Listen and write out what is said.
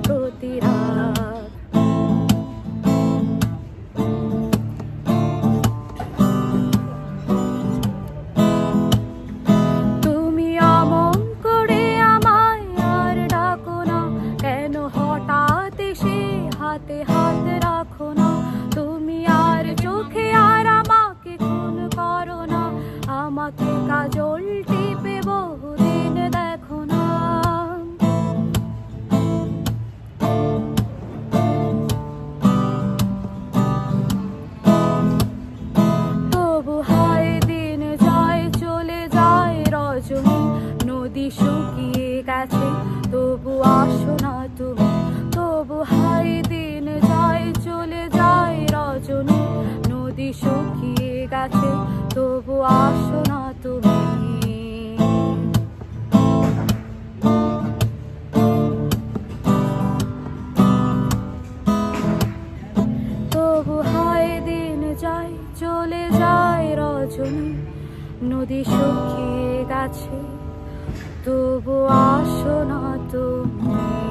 প্রতি রাত। তুমি অমন করে আমায় আর ডাকো না, কেন হঠাৎ এসে হাতে হাত রাখো না। তুমি আর চোখে আর আমাকে খুন করো না, আমাকে কাজল টিপে বহুদিন দেখো না। তবু হায় দিন যায় চলে যায় রজনী, নদী শুকিয়ে গেছে তবু আসো না তুমি। তবু হায় দিন যায় চলে যায় রজনী, নদী শুকিয়ে গেছে তবু আসো না তুমি। তবু হায় দিন যায় চলে যায় রজনী, নদী শুকিয়ে গেছে তবু আসো না তুমি।